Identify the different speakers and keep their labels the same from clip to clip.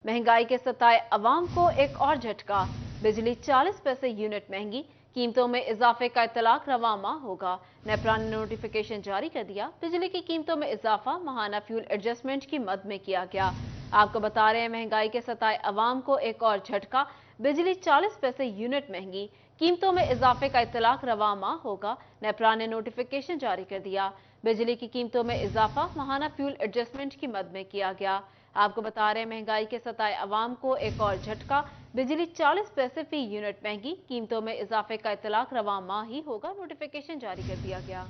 Speaker 1: महंगाई के सताए अवाम को एक और झटका। बिजली 40 पैसे यूनिट महंगी, कीमतों में इजाफे का इतलाक रवा माह होगा। नेपरा ने नोटिफिकेशन जारी कर दिया। बिजली की कीमतों में इजाफा माहाना फ्यूल एडजस्टमेंट की मद में किया गया। आपको बता रहे हैं, महंगाई के सताए अवाम को एक और झटका। बिजली 40 पैसे यूनिट महंगी, कीमतों में इजाफे का इतलाक रवा माह होगा। नेपरा ने नोटिफिकेशन जारी कर दिया। बिजली की कीमतों में इजाफा माहाना फ्यूल एडजस्टमेंट की मद में किया गया। आपको बता रहे हैं, महंगाई के सताए अवाम को एक और झटका। बिजली 40 पैसे फी यूनिट महंगी, कीमतों में इजाफे का इतलाक रवा माह ही होगा। नोटिफिकेशन जारी कर दिया गया।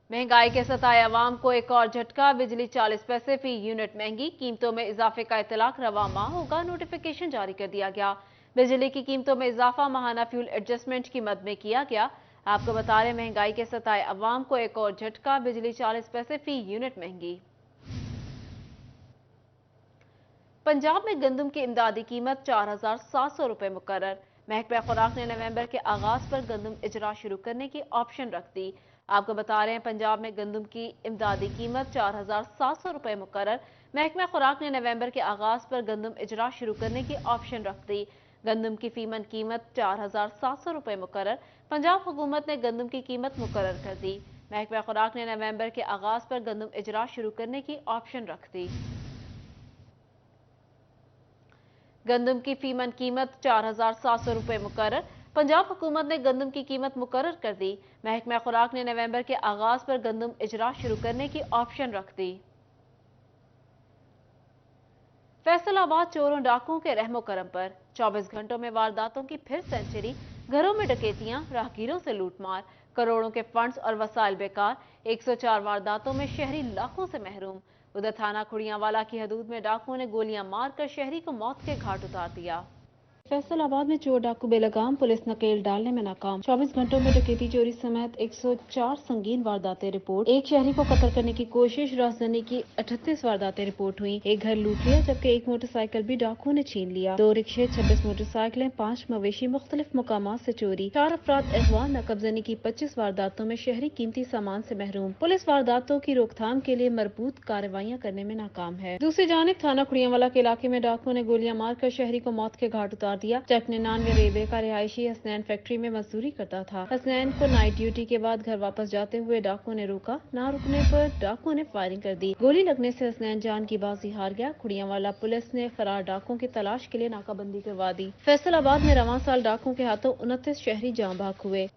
Speaker 1: महंगाई के सताए अवाम को एक और झटका। बिजली 40 पैसे फी यूनिट महंगी, कीमतों में इजाफे का इतलाक रवा माह होगा। नोटिफिकेशन जारी कर दिया गया। बिजली की कीमतों में इजाफा माहाना फ्यूल एडजस्टमेंट की मद में किया गया। आपको बता रहे, महंगाई के सताए अवाम को एक और झटका। बिजली 40 पैसे फी यूनिट महंगी। पंजाब में गंदम की इमदादी कीमत 4700 रुपए मुकर्रर। महकमा खुराक ने नवंबर के आगाज पर गंदम इजरा शुरू करने की ऑप्शन रख दी। आपको बता रहे हैं, पंजाब में गंदम की इमदादी कीमत 4700 रुपए मुकर्रर। महकमा खुराक ने नवंबर के आगाज पर गंदम इजरा शुरू करने की ऑप्शन रख दी। गंदम की फीमन कीमत 4700 रुपए मुकर्रर। पंजाब हुकूमत ने गंदम की कीमत मुकर्रर कर दी। महकमा खुराक ने नवंबर के आगाज पर गंदम इजरा शुरू करने की ऑप्शन रख दी। गंदम की फीमन कीमत 4700 रुपए मुकर्रर। पंजाब हुकूमत ने गंदम की कीमत मुकर्रर कर दी। महकमा खुराक ने नवंबर के आगाज पर गंदम इजरा शुरू करने की ऑप्शन रख दी। फैसलाबाद चोरों डाकुओं के रहमो करम पर 24 घंटों में वारदातों की फिर सेंचुरी। घरों में डकैतियां, राहगीरों से लूटमार, करोड़ों के फंड्स और वसाइल बेकार। 104 वारदातों में शहरी लाखों से महरूम। उधर थाना खुड़ियांवाला की हदूद में डाकुओं ने गोलियां मारकर शहरी को मौत के घाट उतार दिया। फैसलाबाद में चोर डाकू बेलगाम, पुलिस नकेल डालने में नाकाम। 24 घंटों में डकैती, चोरी समेत 104 संगीन वारदातें रिपोर्ट। एक शहरी को कत्ल करने की कोशिश। राजधानी की 38 वारदातें रिपोर्ट हुई। एक घर लूट लिया, जबकि एक मोटरसाइकिल भी डाकुओं ने छीन लिया। 2 रिक्शे, 26 मोटरसाइकिलें, 5 मवेशी, मुख्तलिफ मुकामात से चोरी। 4 अफराद अगवा, नकबजनी की 25 वारदातों में शहरी कीमती सामान से महरूम। पुलिस वारदातों की रोकथाम के लिए मरबूत कार्रवाइयां करने में नाकाम है। दूसरी जानिब थाना खुड़ियांवाला के इलाके में डाकुओं ने गोलियां मारकर शहरी को मौत के घाट उतार दिया। चक 99 रेलवे का रिहायशी हसनैन फैक्ट्री में मजदूरी करता था। हसनैन को नाइट ड्यूटी के बाद घर वापस जाते हुए डाकुओं ने रोका। ना रुकने पर डाकुओं ने फायरिंग कर दी। गोली लगने से हसनैन जान की बाजी हार गया। खुड़ियांवाला पुलिस ने फरार डाकुओं की तलाश के लिए नाकाबंदी करवा दी। फैसलाबाद में रवां साल डाकुओं के हाथों 29 शहरी जाँ बहक हुए।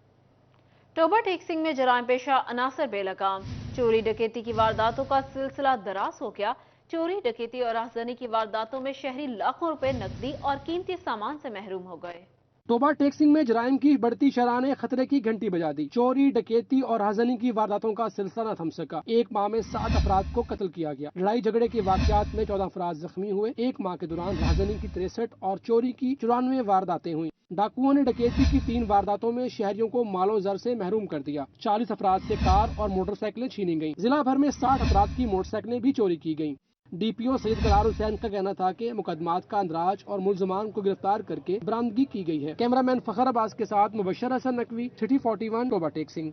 Speaker 1: टोबा टेक सिंह में जराइम पेशा अनासर बेलगाम। चोरी डकैती की वारदातों का सिलसिला दराज हो गया। चोरी डकैती और राहजनी की वारदातों में शहरी लाखों रुपए नकदी और कीमती सामान से महरूम हो गए।
Speaker 2: टोबा टेक्सिंग में जराइम की बढ़ती शरह ने खतरे की घंटी बजा दी। चोरी डकैती और राजधानी की वारदातों का सिलसिला न थम सका। एक माह में 7 अफराद को कत्ल किया गया। लड़ाई झगड़े के वाकयात में 14 अफराद जख्मी हुए। एक माह के दौरान राजधानी की 63 और चोरी की 94 वारदातें हुई। डाकुओं ने डकैती की 3 वारदातों में शहरियों को मालो जर से महरूम कर दिया। 40 अफराद से कार और मोटरसाइकिलें छीनी गयी। जिला भर में 60 अफराद की मोटरसाइकिलें भी चोरी की गयी। डीपीओ सैयद करार हुसैन का कहना था कि मुकदमात का अंदराज और मुलजमान को गिरफ्तार करके बरामदगी की गई है। कैमरामैन फखर अब्बास के साथ मुबशर हसन नकवी, सिटी 41, टोबा टेक सिंह।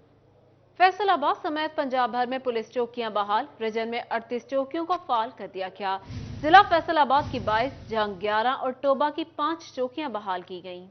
Speaker 1: फैसलाबाद समेत पंजाब भर में पुलिस चौकियां बहाल। रीजन में 38 चौकियों को फाल कर दिया गया। जिला फैसलाबाद की 22, जंग 11 और टोबा की 5 चौकियां बहाल की गईं।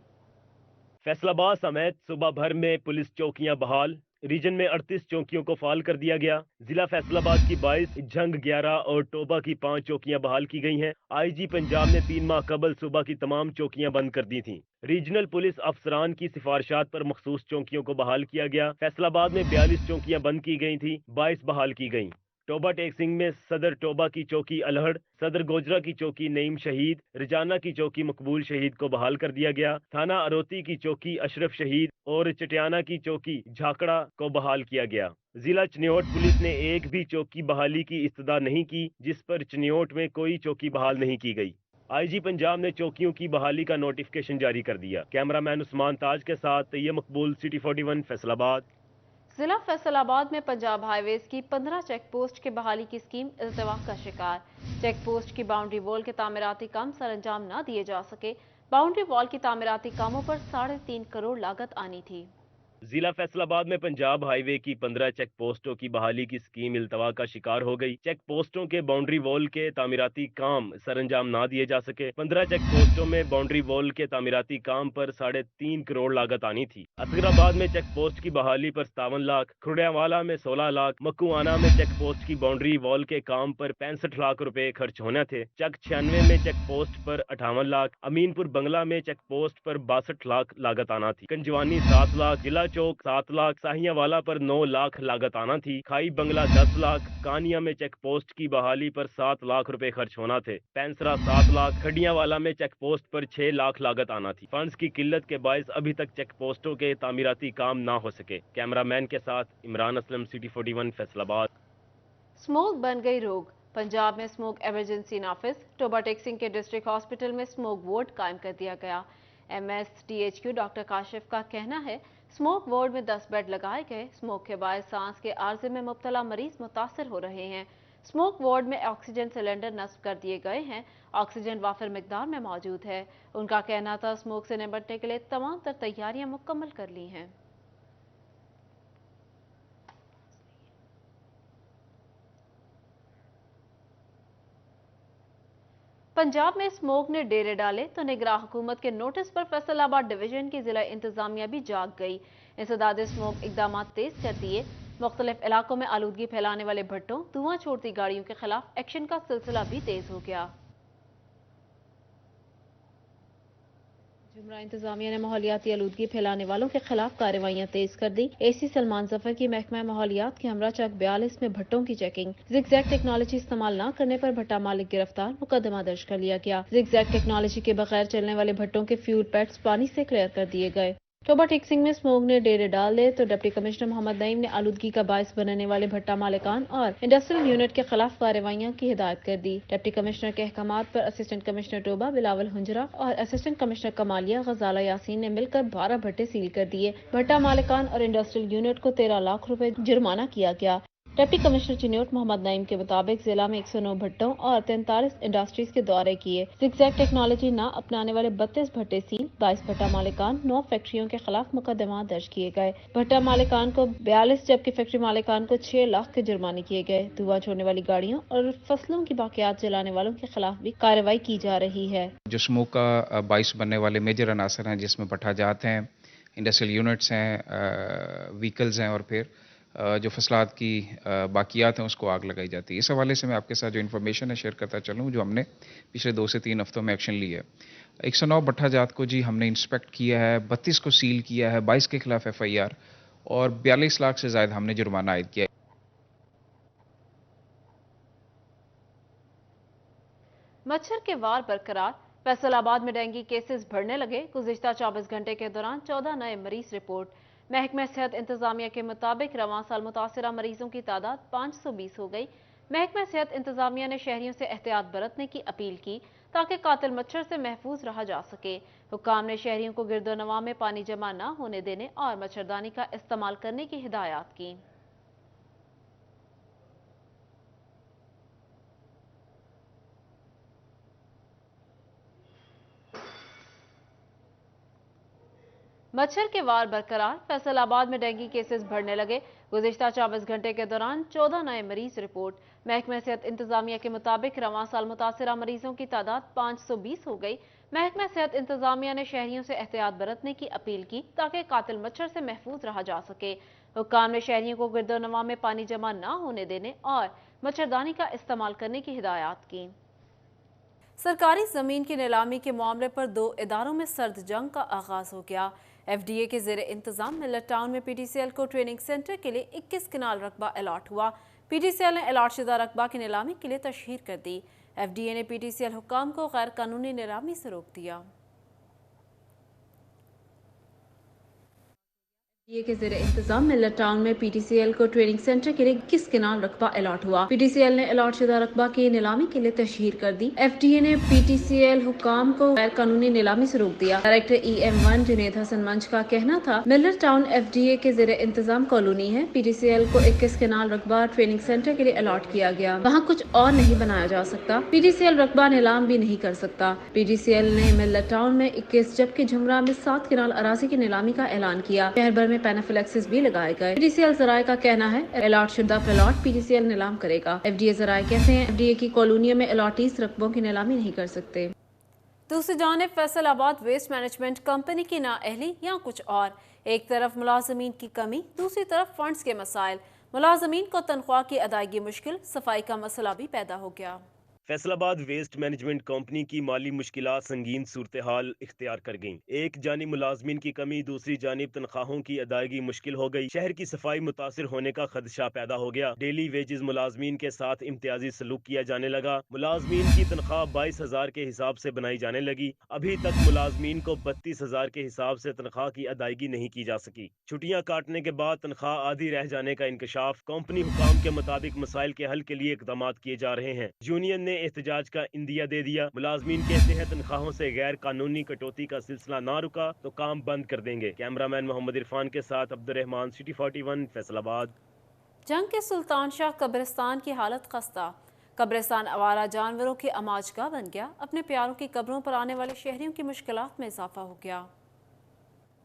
Speaker 3: फैसलाबाद समेत सूबा भर में पुलिस चौकियां बहाल। रीजन में 38 चौकियों को फाल कर दिया गया। जिला फैसलाबाद की 22, जंग 11 और टोबा की 5 चौकियां बहाल की गई हैं। आईजी पंजाब ने 3 माह कबल सूबा की तमाम चौकियां बंद कर दी थीं। रीजनल पुलिस अफसरान की सिफारिशात पर मखसूस चौकियों को बहाल किया गया। फैसलाबाद में 42 चौकियां बंद की गई थी, 22 बहाल की गईं। टोबा टेक सिंह में सदर टोबा की चौकी अलहड़, सदर गोजरा की चौकी नईम शहीद, रजाना की चौकी मकबूल शहीद को बहाल कर दिया गया। थाना अरोती की चौकी अशरफ शहीद और चटियाना की चौकी झाकड़ा को बहाल किया गया। जिला चनियोट पुलिस ने एक भी चौकी बहाली की इस्तदा नहीं की, जिस पर चनियोट में कोई चौकी बहाल नहीं की गई। आईजी पंजाब ने चौकियों की बहाली का नोटिफिकेशन जारी कर दिया। कैमरामैन उस्मान ताज के साथ तैयब मकबूल, सिटी 41, फैसलाबाद।
Speaker 1: जिला फैसलाबाद में पंजाब हाईवेज की 15 चेक पोस्ट के बहाली की स्कीम इल्तवा का शिकार। चेक पोस्ट की बाउंड्री वॉल के तामीराती काम सरंजाम न दिए जा सके। बाउंड्री वॉल की तामीराती कामों पर 3.5 करोड़ लागत आनी थी।
Speaker 3: जिला फैसलाबाद में पंजाब हाईवे की 15 चेक पोस्टों की बहाली की स्कीम इल्तवा का शिकार हो गई। चेक पोस्टों के बाउंड्री वॉल के तामीराती काम सरंजाम ना दिए जा सके। 15 चेक पोस्टों में बाउंड्री वॉल के तामीराती काम पर 3.5 करोड़ लागत आनी थी। असगराबाद में चेक पोस्ट की बहाली पर 57 लाख, खुर्डियावाला में 16 लाख, मकुआना में चेक पोस्ट की बाउंड्री वॉल के काम पर 65 लाख रुपए खर्च होने थे। चक 96 में चेक पोस्ट पर 58 लाख, अमीनपुर बंगला में चेक पोस्ट पर 62 लाख लागत आना थी। कंजवानी 7 लाख, जिला चौक 7 लाख, साहियावाला पर 9 लाख लागत आना थी। खाई बंगला 10 लाख, कानिया में चेक पोस्ट की बहाली पर 7 लाख रुपए खर्च होना थे। पैंसरा 7 लाख, खडियावाला में चेक पोस्ट पर 6 लाख लागत आना थी। फंड्स की किल्लत के बायस अभी तक चेक पोस्टों के तामीराती काम ना हो सके। कैमरामैन के साथ इमरान असलम, सिटी 41 फैसलाबाद।
Speaker 1: स्मोक बन गई रोग। पंजाब में स्मोक इमरजेंसी नाफिज। टोबा टेक्सिंग के डिस्ट्रिक्ट हॉस्पिटल में स्मोक वार्ड कायम कर दिया गया। MSDHQ डॉक्टर काशिफ का कहना है स्मोक वार्ड में 10 बेड लगाए गए। स्मोक के बायस सांस के आर्जे में मुब्तला मरीज मुतासर हो रहे हैं। स्मोक वार्ड में ऑक्सीजन सिलेंडर नस्ब कर दिए गए हैं। ऑक्सीजन वाफिर मिकदार में मौजूद है। उनका कहना था स्मोक से निपटने के लिए तमाम तर तैयारियां मुकम्मल कर ली हैं। पंजाब में स्मोक ने डेरे डाले तो निगरान हुकूमत के नोटिस पर फैसलाबाद डिवीजन की जिला इंतजामिया भी जाग गई। इंसदाद स्मोक इकदाम तेज कर दिए। मुख्तलिफ इलाकों में आलूदगी फैलाने वाले भट्टों, धुआं छोड़ती गाड़ियों के खिलाफ एक्शन का सिलसिला भी तेज हो गया। जुमरा इंतजामिया ने माहौलियाती आलूदगी फैलाने वालों के खिलाफ कार्रवाइयां तेज कर दी। AC सलमान जफर की महकमा माहौलियात के हमरा चक 42 में भट्टों की चेकिंग। जिगजैग टेक्नोलॉजी इस्तेमाल न करने पर भट्टा मालिक गिरफ्तार, मुकदमा दर्ज कर लिया गया। जिगजैग टेक्नोलॉजी के बगैर चलने वाले भट्टों के फ्यूल पैड्स पानी से क्लियर कर दिए गए। टोबा टेक्सिंग में स्मोक ने डेरे डाल दे तो डिप्टी कमिश्नर मोहम्मद नईम ने आलूदगी का बायस बनने वाले भट्टा मालिकान और इंडस्ट्रियल यूनिट के खिलाफ कार्रवाइयां की हिदायत कर दी। डिप्टी कमिश्नर के अहकामात पर असिस्टेंट कमिश्नर टोबा बिलावल हुंजरा और असिस्टेंट कमिश्नर कमालिया गजाला यासीन ने मिलकर 12 भट्टे सील कर दिए। भट्टा मालिकान और इंडस्ट्रियल यूनिट को 13 लाख रुपए जुर्माना किया गया। डिप्टी कमिश्नर चिन्योट मोहम्मद नईम के मुताबिक जिला में 109 भट्टों और 43 इंडस्ट्रीज के दौरे किए। जिगजैग टेक्नोलॉजी न अपनाने वाले 32 भट्टे सील, 22 भट्टा मालिकान, 9 फैक्ट्रियों के खिलाफ मुकदमा दर्ज किए गए। भट्टा मालिकान को 42 जबकि फैक्ट्री मालिकान को 6 लाख के जुर्माने किए गए। धुआं छोड़ने वाली गाड़ियों और फसलों की बाकियात जलाने वालों के खिलाफ भी कार्रवाई की जा रही है।
Speaker 4: जो स्मोक का बाइस बनने वाले मेजर अनासर हैं जिसमें भट्टा जात हैं, इंडस्ट्रियल यूनिट्स हैं, व्हीकल्स हैं और फिर जो फसलात की बाकियात हैं उसको आग लगाई जाती है। इस हवाले से मैं आपके साथ जो इन्फॉर्मेशन है शेयर करता चलूँ जो हमने पिछले 2 से 3 हफ्तों में एक्शन लिया है। 109 भट्टा जात को जी हमने इंस्पेक्ट किया है, 32 को सील किया है, 22 के खिलाफ FIR और 42 लाख से ज़्यादा हमने जुर्माना आयद किया है।
Speaker 1: मच्छर के वार बरकरार। फैसलाबाद में डेंगू केसेस बढ़ने लगे। गुज़िश्ता 24 घंटे के दौरान 14 नए मरीज रिपोर्ट। महकमा सेहत इंतजामिया के मुताबिक रवां साल मुतासरा मरीजों की तादाद 520 हो गई। महकमा सेहत इंतजामिया ने शहरियों से एहतियात बरतने की अपील की ताकि कातिल मच्छर से महफूज रहा जा सके। हुक्काम ने शहरियों को गिरदोनवा में पानी जमा न होने देने और मच्छरदानी का इस्तेमाल करने की हिदायत की। मच्छर के वार बरकरार। फैसलाबाद में डेंगू केसेस बढ़ने लगे। गुज़िश्ता 24 घंटे के दौरान 14 नए मरीज रिपोर्ट। महकमा सेहत इंतजामिया के मुताबिक रवां साल मुतासरा मरीजों की तादाद 520 हो गई। महकमा सेहत इंतजामिया ने शहरियों से एहतियात बरतने की अपील की ताकि कातिल मच्छर से महफूज रहा जा सके। हुक्काम ने शहरियों को गिरदोनवा में पानी जमा न होने देने और मच्छरदानी का इस्तेमाल करने की हिदायत की। सरकारी जमीन की नीलामी के मामले पर 2 इदारों में सर्द जंग का आगाज हो गया। FDA के ज़ेरे इंतजाम मिलत टाउन में PTCL को ट्रेनिंग सेंटर के लिए 21 कनाल रकबा अलॉट हुआ। PTCL ने अलॉट शुदा रकबा की नीलामी के लिए तशहीर कर दी। FDA ने PTCL हुक्काम को गैर कानूनी नीलामी से रोक दिया। FDA के ज़ेरे इंतजाम मिलत टाउन में PTCL को ट्रेनिंग सेंटर के लिए 21 कनाल रकबा अलॉट हुआ। PTCL ने अलॉट शुदा रकबा की नीलामी के लिए तशहीर कर दी। FDA ने PTCL हुक्काम को गैर कानूनी नीलामी से रोक दिया। डायरेक्टर EM1 जुनेद हसन मंच का कहना था मिलत टाउन FDA के ज़ेरे इंतजाम कॉलोनी है। PTCL को 21 कनाल रकबा ट्रेनिंग सेंटर के लिए अलॉट किया गया। वहाँ कुछ और नहीं बनाया जा सकता। PTCL रकबा नीलाम भी नहीं कर सकता। PTCL ने मिलत टाउन में 21 जबकि झुमरा में 7 कनाल अराजी की नीलामी का ऐलान किया। शहर भर में में पैनाफिलैक्सिस भी लगाए गए। PTCL ज़राए का कहना है अलॉट शुदा प्लॉट PTCL नीलाम करेगा। FDA ज़राए कहते हैं FDA की कॉलोनियों में अलॉटीज रकबों की नीलामी नहीं कर सकते। दूसरी जानिब फैसलाबाद वेस्ट मैनेजमेंट कंपनी की नाअहली या कुछ और। एक तरफ मुलाजमीन की कमी, दूसरी तरफ फंड्स के मसाइल। मुलाजमीन को तनख्वाह की अदायगी मुश्किल, सफाई का मसला भी पैदा हो गया।
Speaker 3: फैसलाबाद वेस्ट मैनेजमेंट कंपनी की माली मुश्किलात संगीन सूरत हाल इख्तियार कर गईं। एक जानिब मुलाजमीन की कमी, दूसरी जानिब तनख्वाहों की अदायगी मुश्किल हो गई। शहर की सफाई मुतासिर होने का खदशा पैदा हो गया। डेली वेजेस मुलाजमीन के साथ इम्तियाजी सलूक किया जाने लगा। मुलाजमीन की तनख्वाह 22,000 के हिसाब से बनाई जाने लगी। अभी तक मुलाजमीन को 32,000 के हिसाब से तनख्वाह की अदायगी नहीं की जा सकी। छुट्टियां काटने के बाद तनख्वाह आधी रह जाने का इंकशाफ। कंपनी हुकाम के मुताबिक मसाइल के हल के लिए इकदाम किए जा रहे हैं। यूनियन ने एहतजाज का इंदिया दे दिया। मुलाजमीन कहते हैं तनख्वाहों से गैर कानूनी कटौती का सिलसिला ना रुका तो काम बंद कर देंगे। कैमरामैन मोहम्मद इरफान के साथ अब्दुर्रहमान, सिटी 41, फैसलाबाद।
Speaker 1: जंग के सुल्तान शाह कब्रिस्तान की हालत खस्ता। कब्रिस्तान आवारा जानवरों की अमाजगाह बन गया। अपने प्यारों की कब्रों पर आने वाले शहरियों की मुश्किलात में इजाफा हो गया।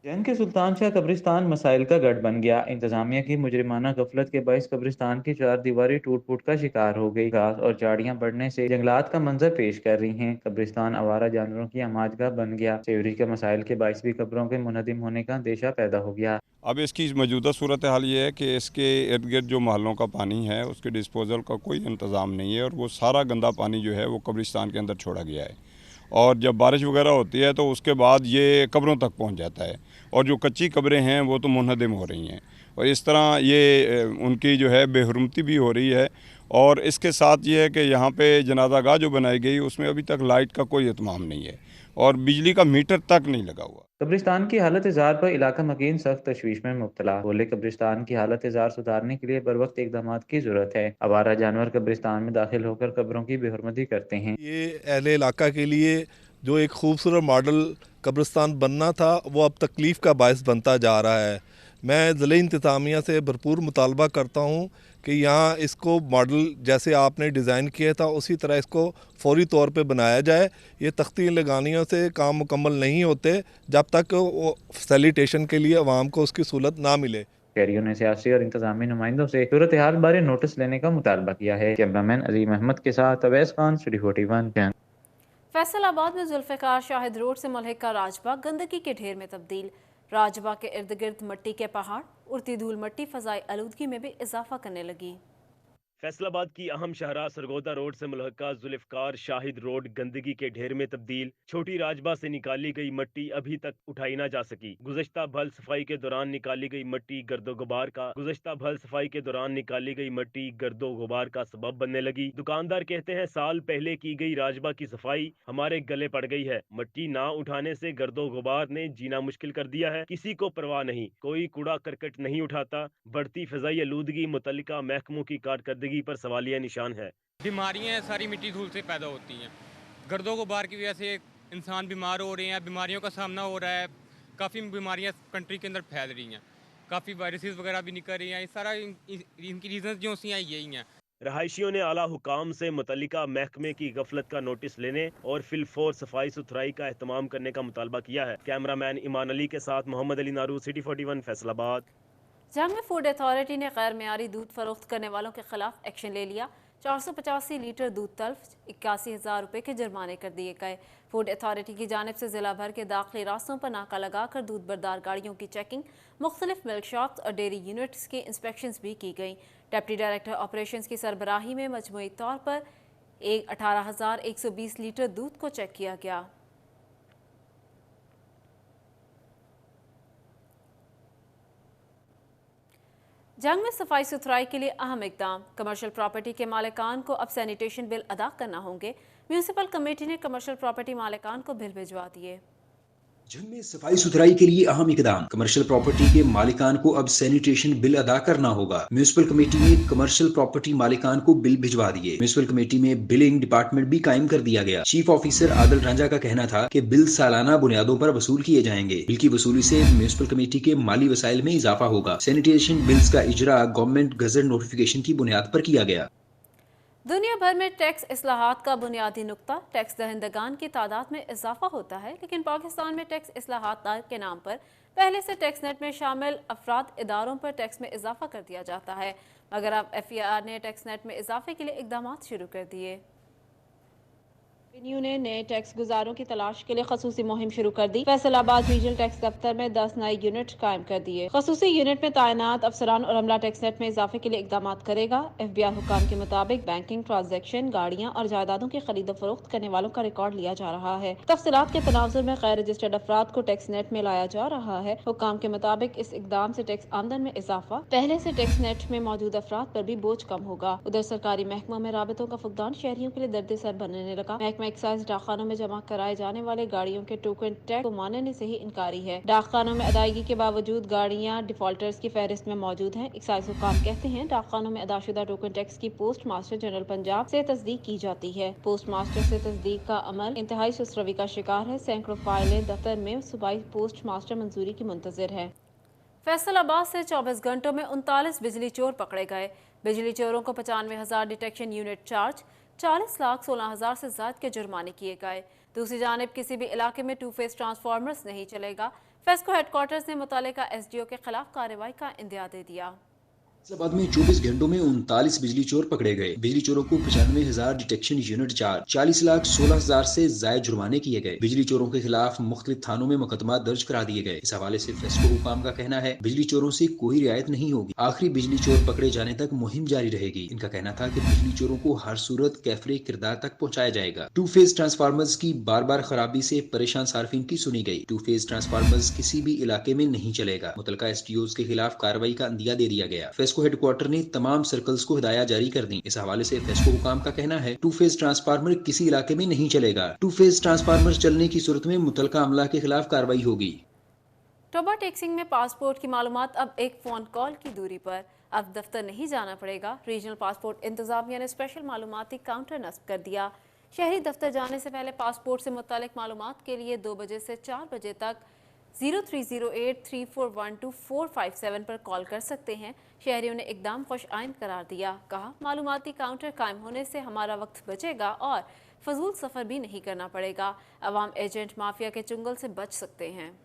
Speaker 5: जंग के सुल्तान शाह कब्रिस्तान मसाइल का गढ़ बन गया। इंतजामिया की मुजरिमाना गफलत के बाइस कब्रिस्तान की चार दीवारी टूट फूट का शिकार हो गई। घास और झाड़ियां बढ़ने से जंगलात का मंजर पेश कर रही हैं। कब्रिस्तान आवारा जानवरों की अमाजगाह बन गया। सेवरी के मसाइल के बाइस भी कब्रों के मुनहदिम होने का अंदेशा पैदा हो गया।
Speaker 6: अब इसकी मौजूदा सूरत हाल ये है कि इसके इर्द गिर्द जो महलों का पानी है उसके डिस्पोजल का कोई इंतज़ाम नहीं है और वो सारा गंदा पानी जो है वो कब्रिस्तान के अंदर छोड़ा गया है और जब बारिश वगैरह होती है तो उसके बाद ये कब्रों तक पहुंच जाता है और जो कच्ची कब्रें हैं वो तो मुनहदिम हो रही हैं और इस तरह ये उनकी जो है बेहुरमती भी हो रही है। और इसके साथ ये है कि यहाँ पे जनाजा गाह जो बनाई गई उसमें अभी तक लाइट का कोई इत्माम नहीं है और बिजली का मीटर तक नहीं लगा हुआ।
Speaker 5: कब्रिस्तान की हालत इज़ार पर इलाका मकीन सख्त तशवीश में मुब्तला। बोले कब्रिस्तान की हालत इज़ार सुधारने के लिए बर वक्त इकदाम की जरूरत है। आवारा जानवर कब्रिस्तान में दाखिल होकर कब्रों की बेहुरमती करते हैं।
Speaker 7: ये अहले इलाका के लिए जो एक खूबसूरत मॉडल कब्रिस्तान बनना था वो अब तकलीफ़ का बायस बनता जा रहा है। मैं ज़िले इंतज़ामिया से भरपूर मुतालबा करता हूँ कि यहाँ इसको मॉडल जैसे आपने डिज़ाइन किया था उसी तरह इसको फौरी तौर पे बनाया जाए। ये तख्ती लगानियों से काम मुकम्मल नहीं होते जब तक वो फैसिलिटेशन के लिए अवाम को उसकी सहूलत ना मिले।
Speaker 5: शहरियों ने सियासी और इंतजामी नुमाइंदों से सूरत हाल बारे नोटिस लेने का मुतालबा किया है। कैमरामैन अजीम अहमद के साथ अवैस खान, सिटी 41।
Speaker 1: फैसलाबाद में जुल्फ़िकार शाहिद रोड से मुल्हिका राजबाग गंदगी के ढेर में तब्दील। राजबाग के इर्द गिर्द मिट्टी के पहाड़, उड़ती धूल मिट्टी फ़ज़ाई आलूदगी में भी इजाफा करने लगी।
Speaker 3: फैसलाबाद की अहम शाहराह सरगोदा रोड से मुल्हिका जुल्फ़िकार शाहिद रोड गंदगी के ढेर में तब्दील। छोटी राजबा से निकाली गई मिट्टी अभी तक उठाई ना जा सकी। गुज़श्ता भल सफाई के दौरान निकाली गई मिट्टी गर्दो गुबार का सबब बनने लगी। दुकानदार कहते हैं साल पहले की गई राजबा की सफाई हमारे गले पड़ गई है। मिट्टी ना उठाने से गर्दो गुबार ने जीना मुश्किल कर दिया है। किसी को परवाह नहीं, कोई कूड़ा करकट नहीं उठाता। बढ़ती फ़ज़ाई आलूदगी मुतल्लिका महकमों की कारकर्दगी पर सवालिया निशान है।
Speaker 8: बीमारियां सारी मिट्टी धूल से पैदा होती हैं। गर्दो गुबार की वजह से इंसान बीमार हो रहे हैं, बीमारियों का सामना हो रहा है। काफ़ी बीमारियां कंट्री के अंदर फैल रही हैं, काफ़ी वायरसेस वगैरह भी निकल रही हैं। सारा इनकी रीज़न जो सी हैं यही हैं।
Speaker 3: रहायशियों ने आला हुकाम से मुतल्लिका महकमे की गफलत का नोटिस लेने और फिलफोर सफाई सुथराई का एहतमाम करने का मुतालबा किया है। कैमरामैन ईमान अली के साथ मोहम्मद अली नारू, सिटी 41, फैसलाबाद।
Speaker 1: जंग में फूड अथॉरिटी ने गैर मेयारी दूध फरोख्त करने वालों के खिलाफ एक्शन ले लिया। 485 लीटर दूध तल्फ, 81,000 रुपये के जुर्माने कर दिए गए। फूड अथॉरिटी की जानिब से जिला भर के दाखिली रास्तों पर नाका लगाकर दूध बरदार गाड़ियों की चेकिंग, मुख्तलिफ मिल्क शॉप्स और डेयरी यूनिट्स की इंस्पेक्शन भी की गई। डिप्टी डायरेक्टर ऑपरेशंस की सरबराही में मजमूई तौर पर 18,120 लीटर दूध को चेक किया गया। जंग में सफाई सुथराई के लिए अहम इकदाम। कमर्शियल प्रॉपर्टी के मालिकान को अब सैनिटेशन बिल अदा करना होंगे। म्यूनिसिपल कमेटी ने कमर्शियल प्रॉपर्टी मालिकान को बिल भिजवा दिए।
Speaker 9: जंग में सफाई सुथराई के लिए अहम इकदाम। कमर्शियल प्रॉपर्टी के मालिकान को अब सैनिटेशन बिल अदा करना होगा। म्यूनिसिपल कमेटी ने कमर्शियल प्रॉपर्टी मालिकान को बिल भिजवा दिए। म्यूनिसिपल कमेटी में बिलिंग डिपार्टमेंट भी कायम कर दिया गया। चीफ ऑफिसर आदिल रांझा का कहना था कि बिल सालाना बुनियादों पर वसूल किए जाएंगे। बिल की वसूली से म्यूनिसिपल कमेटी के माली वसाइल में इजाफा होगा। सैनिटेशन बिल्स का इजरा गवर्नमेंट गजट नोटिफिकेशन की बुनियाद पर किया गया।
Speaker 1: दुनिया भर में टैक्स इस्लाहात का बुनियादी नुक्ता टैक्स दहिंदगान की तादाद में इजाफा होता है, लेकिन पाकिस्तान में टैक्स इस्लाहात के नाम पर पहले से टैक्स नेट में शामिल अफराद इदारों पर टैक्स में इजाफा कर दिया जाता है, मगर अब FER ने टैक्स नेट में इजाफे के लिए इकदाम शुरू कर दिए। रेवेन्यू ने नए टैक्स गुजारों की तलाश के लिए खसूसी मुहिम शुरू कर दी। फैसलाबाद रीजनल टैक्स दफ्तर में 10 नए यूनिट कायम कर दिए। खसूसी यूनिट में तैनात अफसरान और अमला टैक्स नेट में इजाफे के लिए इकदाम करेगा। FBI हुकाम के मुताबिक बैंकिंग ट्रांजैक्शन, गाड़ियां और जायदादों की खरीद फरोख्त करने वालों का रिकॉर्ड लिया जा रहा है। तफसीलात के तनाजुर में गैर रजिस्टर्ड अफराद को टैक्स नेट में लाया जा रहा है। हुकाम के मुताबिक इस इकदाम से टैक्स आमदन में इजाफा, पहले से टैक्स नेट में मौजूद अफराद पर भी बोझ कम होगा। उधर सरकारी महकमों में राबतों का फुकदान शहरियों के लिए दर्द सर बनने लगा। महकमा एक्साइज डाकखानों में जमा कराए जाने वाले गाड़ियों के टोकन टैक्स को मानने से ही इनकारी है। डाकखानों में अदायगी के बावजूद गाड़ियां डिफॉल्टर्स की फहरिस्त में मौजूद हैं। एक्साइज हुकाम कहते हैं डाकखानों में अदाशुदा टोकन टैक्स की पोस्ट मास्टर जनरल पंजाब से तस्दीक की जाती है। पोस्ट मास्टर से तस्दीक का अमल इंतहाई सुस्त रवि का शिकार है। सैकड़ों फाइलें दफ्तर में सूबाई पोस्ट मास्टर मंजूरी की मुंतजिर है। फैसलाबाद से 24 घंटों में 39 बिजली चोर पकड़े गए। बिजली चोरों को 95,000 डिटेक्शन यूनिट चार्ज, 40,16,000 से ज्यादा के जुर्माने किए गए। दूसरी जानिब किसी भी इलाके में 2 फेज ट्रांसफार्मर्स नहीं चलेगा। फेस्को हेडक्वार्टर्स ने मुतल्लिका SDO के खिलाफ कार्रवाई का इंदिया दे दिया।
Speaker 9: फैसलाबाद में 24 घंटों में 39 बिजली चोर पकड़े गए। बिजली चोरों को 95,000 डिटेक्शन यूनिट चार्ज, 40,16,000 से ज्यादा जुर्माने किए गए। बिजली चोरों के खिलाफ मुख्तलिफ थानों में मुकदमा दर्ज करा दिए गए। इस हवाले से फेस्को हुकाम का कहना है बिजली चोरों से कोई रियायत नहीं होगी। आखिरी बिजली चोर पकड़े जाने तक मुहिम जारी रहेगी। इनका कहना था कि बिजली चोरों को हर सूरत कैफरे किरदार तक पहुँचाया जाएगा। 2 फेज ट्रांसफार्मर्स की बार बार खराबी से परेशान सार्फिन की सुनी गई। 2 फेज ट्रांसफार्मर्स किसी भी इलाके में नहीं चलेगा। मुतल्लिका SDOs के खिलाफ कार्रवाई का इंदिया दे दिया गया। फेस्को हेडक्वार्टर ने तमाम सर्कल्स को हिदायत जारी कर दी। इस हवाले से फेस्को हुकाम का कहना है 2 फेज ट्रांसफार्मर किसी इलाके में नहीं चलेगा। 2 फेज ट्रांसफार्मर चलने की सूरत में मुतल्लिका अमला के खिलाफ कार्रवाई होगी।
Speaker 1: टोबा टैक्सिंग में पासपोर्ट की मालूमात अब एक फ़ोन कॉल की दूरी पर। अब दफ्तर नहीं जाना पड़ेगा। रीजनल पासपोर्ट इंतजामिया ने स्पेशल मालूमाती काउंटर नस्ब कर दिया। शहरी दफ्तर जाने से पहले पासपोर्ट से मुतालिक मालूमात के लिए 2 बजे से 4 बजे तक 03083412 पर कॉल कर सकते हैं। शहरियों ने इकदाम खुश आइंद करार दिया। कहा मालूमाती काउंटर कायम होने से हमारा वक्त बचेगा और फजूल सफ़र भी नहीं करना पड़ेगा। अवाम एजेंट माफिया के चुंगल से बच सकते हैं।